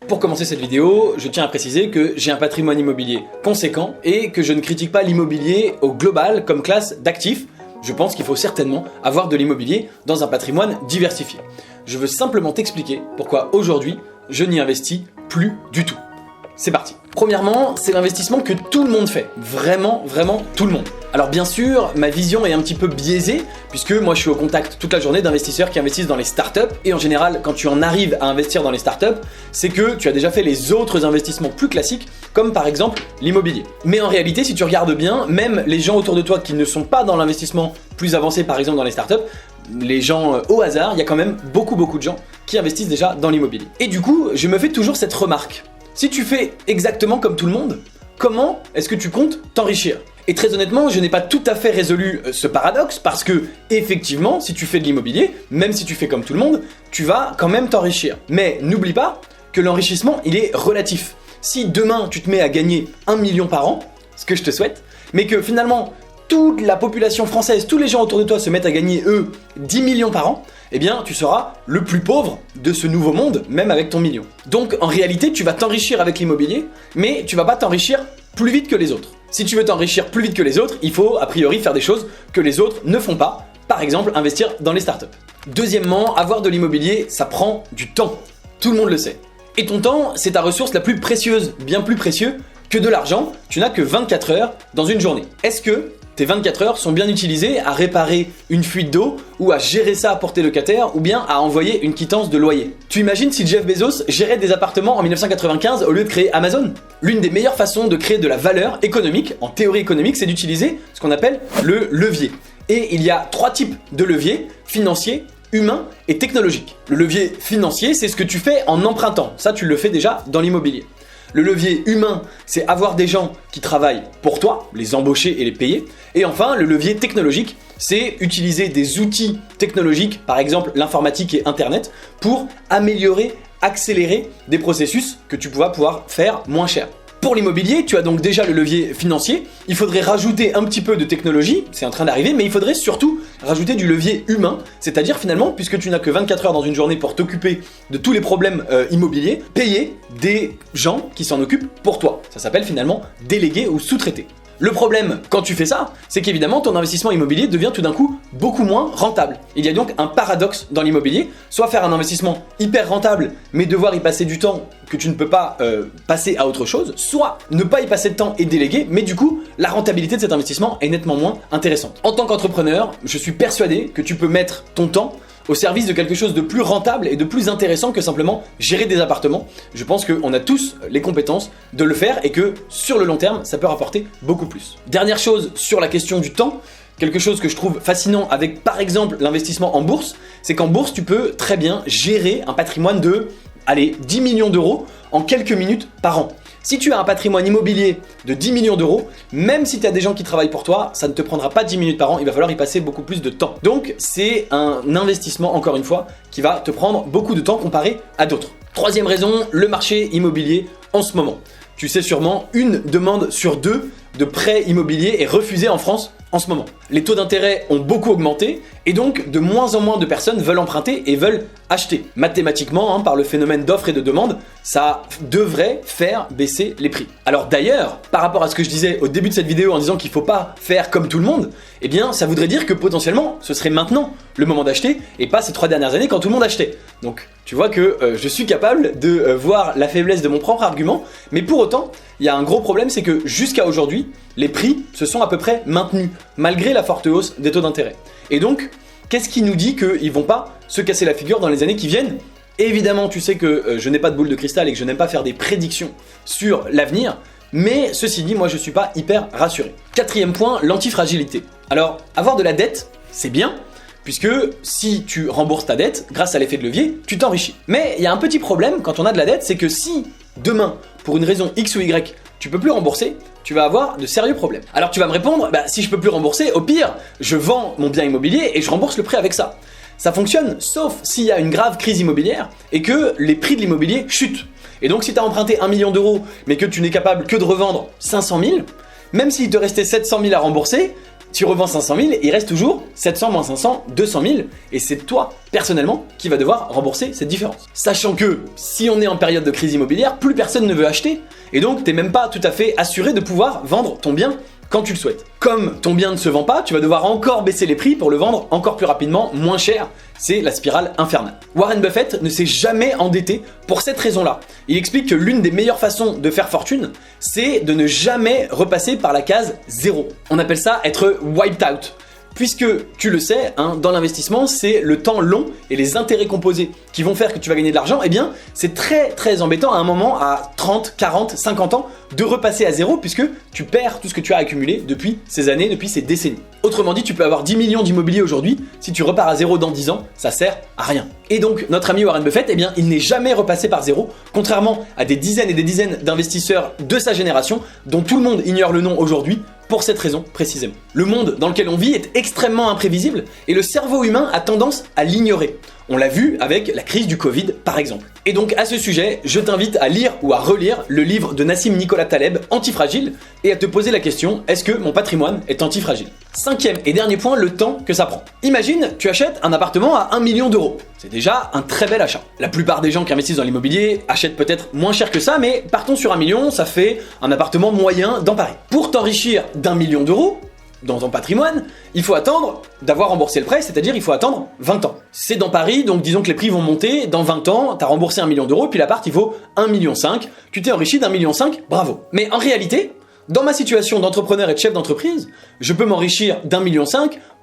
Pour commencer cette vidéo, je tiens à préciser que j'ai un patrimoine immobilier conséquent et que je ne critique pas l'immobilier au global comme classe d'actifs. Je pense qu'il faut certainement avoir de l'immobilier dans un patrimoine diversifié. Je veux simplement t'expliquer pourquoi aujourd'hui je n'y investis plus du tout. C'est parti. Premièrement, c'est l'investissement que tout le monde fait. Vraiment tout le monde. Alors bien sûr, ma vision est un petit peu biaisée, puisque moi je suis au contact toute la journée d'investisseurs qui investissent dans les startups, et en général, quand tu en arrives à investir dans les startups, c'est que tu as déjà fait les autres investissements plus classiques, comme par exemple l'immobilier. Mais en réalité, si tu regardes bien, même les gens autour de toi qui ne sont pas dans l'investissement plus avancé, par exemple dans les startups, les gens au hasard, il y a quand même beaucoup de gens qui investissent déjà dans l'immobilier. Et du coup, je me fais toujours cette remarque. Si tu fais exactement comme tout le monde, comment est-ce que tu comptes t'enrichir ? Et très honnêtement, je n'ai pas tout à fait résolu ce paradoxe parce que, effectivement, si tu fais de l'immobilier, même si tu fais comme tout le monde, tu vas quand même t'enrichir. Mais n'oublie pas que l'enrichissement, il est relatif. Si demain, tu te mets à gagner 1 million par an, ce que je te souhaite, mais que finalement, toute la population française, tous les gens autour de toi se mettent à gagner, eux, 10 millions par an, eh bien, tu seras le plus pauvre de ce nouveau monde, même avec ton million. Donc, en réalité, tu vas t'enrichir avec l'immobilier, mais tu vas pas t'enrichir plus vite que les autres. Si tu veux t'enrichir plus vite que les autres, il faut, a priori, faire des choses que les autres ne font pas. Par exemple, investir dans les startups. Deuxièmement, avoir de l'immobilier, ça prend du temps. Tout le monde le sait. Et ton temps, c'est ta ressource la plus précieuse, bien plus précieux que de l'argent. Tu n'as que 24 heures dans une journée. Est-ce que tes 24 heures sont bien utilisées à réparer une fuite d'eau ou à gérer ça pour tes locataires ou bien à envoyer une quittance de loyer? Tu imagines si Jeff Bezos gérait des appartements en 1995 au lieu de créer Amazon? L'une des meilleures façons de créer de la valeur économique, en théorie économique, c'est d'utiliser ce qu'on appelle le levier. Et il y a 3 types de leviers: financier, humain et technologique. Le levier financier, c'est ce que tu fais en empruntant. Ça, tu le fais déjà dans l'immobilier. Le levier humain, c'est avoir des gens qui travaillent pour toi, les embaucher et les payer. Et enfin, le levier technologique, c'est utiliser des outils technologiques, par exemple l'informatique et Internet, pour améliorer, accélérer des processus que tu vas pouvoir faire moins cher. Pour l'immobilier, tu as donc déjà le levier financier, il faudrait rajouter un petit peu de technologie, c'est en train d'arriver, mais il faudrait surtout rajouter du levier humain, c'est-à-dire finalement, puisque tu n'as que 24 heures dans une journée pour t'occuper de tous les problèmes immobiliers, payer des gens qui s'en occupent pour toi. Ça s'appelle finalement déléguer ou sous-traiter. Le problème, quand tu fais ça, c'est qu'évidemment ton investissement immobilier devient tout d'un coup beaucoup moins rentable. Il y a donc un paradoxe dans l'immobilier, soit faire un investissement hyper rentable, mais devoir y passer du temps que tu ne peux pas passer à autre chose, soit ne pas y passer de temps et déléguer, mais du coup, la rentabilité de cet investissement est nettement moins intéressante. En tant qu'entrepreneur, je suis persuadé que tu peux mettre ton temps au service de quelque chose de plus rentable et de plus intéressant que simplement gérer des appartements. Je pense qu'on a tous les compétences de le faire et que sur le long terme, ça peut rapporter beaucoup plus. Dernière chose sur la question du temps, quelque chose que je trouve fascinant avec par exemple l'investissement en bourse, c'est qu'en bourse, tu peux très bien gérer un patrimoine de, 10 millions d'euros en quelques minutes par an. Si tu as un patrimoine immobilier de 10 millions d'euros, même si tu as des gens qui travaillent pour toi, ça ne te prendra pas 10 minutes par an, il va falloir y passer beaucoup plus de temps. Donc c'est un investissement, encore une fois, qui va te prendre beaucoup de temps comparé à d'autres. Troisième raison, le marché immobilier en ce moment. Tu sais sûrement, une demande sur 2 de prêt immobilier est refusée en France en ce moment. Les taux d'intérêt ont beaucoup augmenté et donc de moins en moins de personnes veulent emprunter et veulent acheter. Mathématiquement, par le phénomène d'offre et de demande, ça devrait faire baisser les prix. Alors d'ailleurs, par rapport à ce que je disais au début de cette vidéo en disant qu'il ne faut pas faire comme tout le monde, eh bien ça voudrait dire que potentiellement ce serait maintenant le moment d'acheter et pas ces 3 dernières années quand tout le monde achetait. Donc tu vois que je suis capable de voir la faiblesse de mon propre argument, mais pour autant, il y a un gros problème, c'est que jusqu'à aujourd'hui, les prix se sont à peu près maintenus, malgré la forte hausse des taux d'intérêt. Et donc, qu'est-ce qui nous dit qu'ils vont pas se casser la figure dans les années qui viennent ? Évidemment, tu sais que je n'ai pas de boule de cristal et que je n'aime pas faire des prédictions sur l'avenir, mais ceci dit, moi je suis pas hyper rassuré. Quatrième point, l'antifragilité. Alors, avoir de la dette, c'est bien, puisque si tu rembourses ta dette, grâce à l'effet de levier, tu t'enrichis. Mais il y a un petit problème quand on a de la dette, c'est que si demain, pour une raison X ou Y, tu peux plus rembourser, tu vas avoir de sérieux problèmes. Alors tu vas me répondre, si je peux plus rembourser, au pire, je vends mon bien immobilier et je rembourse le prêt avec ça. Ça fonctionne, sauf s'il y a une grave crise immobilière et que les prix de l'immobilier chutent. Et donc si tu as emprunté 1 million d'euros, mais que tu n'es capable que de revendre 500 000, même s'il te restait 700 000 à rembourser, Tu revends 500 000, il reste toujours 700 moins 500, 200 000, et c'est toi, personnellement, qui va devoir rembourser cette différence. Sachant que, si on est en période de crise immobilière, plus personne ne veut acheter, et donc t'es même pas tout à fait assuré de pouvoir vendre ton bien quand tu le souhaites. Comme ton bien ne se vend pas, tu vas devoir encore baisser les prix pour le vendre encore plus rapidement, moins cher. C'est la spirale infernale. Warren Buffett ne s'est jamais endetté pour cette raison-là. Il explique que l'une des meilleures façons de faire fortune, c'est de ne jamais repasser par la case 0. On appelle ça être wiped out. Puisque, tu le sais, dans l'investissement, c'est le temps long et les intérêts composés qui vont faire que tu vas gagner de l'argent, eh bien, c'est très très embêtant à un moment, à 30, 40, 50 ans, de repasser à zéro puisque tu perds tout ce que tu as accumulé depuis ces années, depuis ces décennies. Autrement dit, tu peux avoir 10 millions d'immobilier aujourd'hui, si tu repars à zéro dans 10 ans, ça sert à rien. Et donc, notre ami Warren Buffett, eh bien, il n'est jamais repassé par zéro, contrairement à des dizaines et des dizaines d'investisseurs de sa génération, dont tout le monde ignore le nom aujourd'hui, pour cette raison précisément. Le monde dans lequel on vit est extrêmement imprévisible et le cerveau humain a tendance à l'ignorer. On l'a vu avec la crise du Covid par exemple. Et donc à ce sujet, je t'invite à lire ou à relire le livre de Nassim Nicolas Taleb, Antifragile, et à te poser la question, est-ce que mon patrimoine est antifragile? Cinquième et dernier point, le temps que ça prend. Imagine, tu achètes un appartement à 1 million d'euros. C'est déjà un très bel achat. La plupart des gens qui investissent dans l'immobilier achètent peut-être moins cher que ça, mais partons sur 1 million, ça fait un appartement moyen dans Paris. Pour t'enrichir d'1 million d'euros, dans ton patrimoine, il faut attendre d'avoir remboursé le prêt, c'est-à-dire il faut attendre 20 ans. C'est dans Paris, donc disons que les prix vont monter, dans 20 ans, t'as remboursé 1 million d'euros, puis l'appart il vaut 1,5 million, tu t'es enrichi d'1,5 million, bravo. Mais en réalité, dans ma situation d'entrepreneur et de chef d'entreprise, je peux m'enrichir d'1,5 million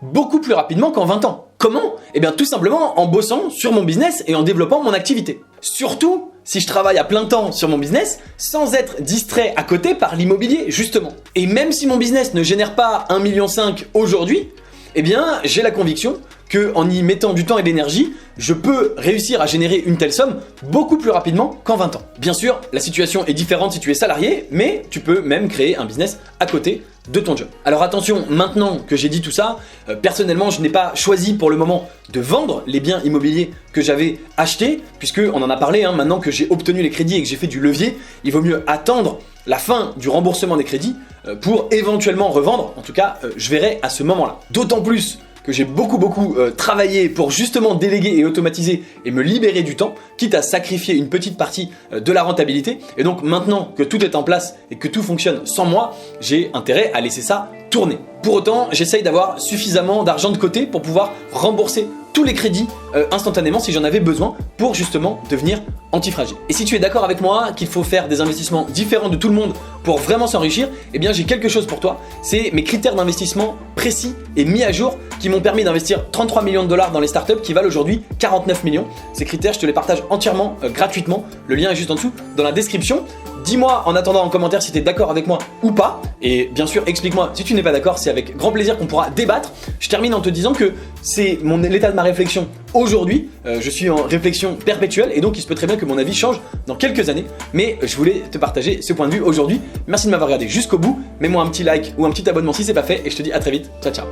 beaucoup plus rapidement qu'en 20 ans. Comment? Eh bien tout simplement en bossant sur mon business et en développant mon activité. Surtout si je travaille à plein temps sur mon business sans être distrait à côté par l'immobilier justement. Et même si mon business ne génère pas 1,5 million aujourd'hui, eh bien j'ai la conviction qu'en y mettant du temps et de l'énergie, je peux réussir à générer une telle somme beaucoup plus rapidement qu'en 20 ans. Bien sûr, la situation est différente si tu es salarié, mais tu peux même créer un business à côté de ton job. Alors attention, maintenant que j'ai dit tout ça, personnellement je n'ai pas choisi pour le moment de vendre les biens immobiliers que j'avais achetés, puisque on en a parlé, maintenant que j'ai obtenu les crédits et que j'ai fait du levier, il vaut mieux attendre la fin du remboursement des crédits pour éventuellement revendre, en tout cas je verrai à ce moment-là. D'autant plus que j'ai beaucoup travaillé pour justement déléguer et automatiser et me libérer du temps, quitte à sacrifier une petite partie de la rentabilité. Et donc maintenant que tout est en place et que tout fonctionne sans moi, j'ai intérêt à laisser ça tourner. Pour autant, j'essaye d'avoir suffisamment d'argent de côté pour pouvoir rembourser tous les crédits instantanément si j'en avais besoin pour justement devenir antifragile. Et si tu es d'accord avec moi qu'il faut faire des investissements différents de tout le monde pour vraiment s'enrichir, eh bien j'ai quelque chose pour toi. C'est mes critères d'investissement précis et mis à jour qui m'ont permis d'investir 33 millions de dollars dans les startups qui valent aujourd'hui 49 millions. Ces critères, je te les partage entièrement gratuitement. Le lien est juste en dessous dans la description. Dis-moi en attendant en commentaire si tu es d'accord avec moi ou pas. Et bien sûr, explique-moi si tu n'es pas d'accord, c'est avec grand plaisir qu'on pourra débattre. Je termine en te disant que c'est l'état de ma réflexion aujourd'hui. Je suis en réflexion perpétuelle et donc il se peut très bien que mon avis change dans quelques années. Mais je voulais te partager ce point de vue aujourd'hui. Merci de m'avoir regardé jusqu'au bout. Mets-moi un petit like ou un petit abonnement si c'est pas fait et je te dis à très vite. Ciao ciao.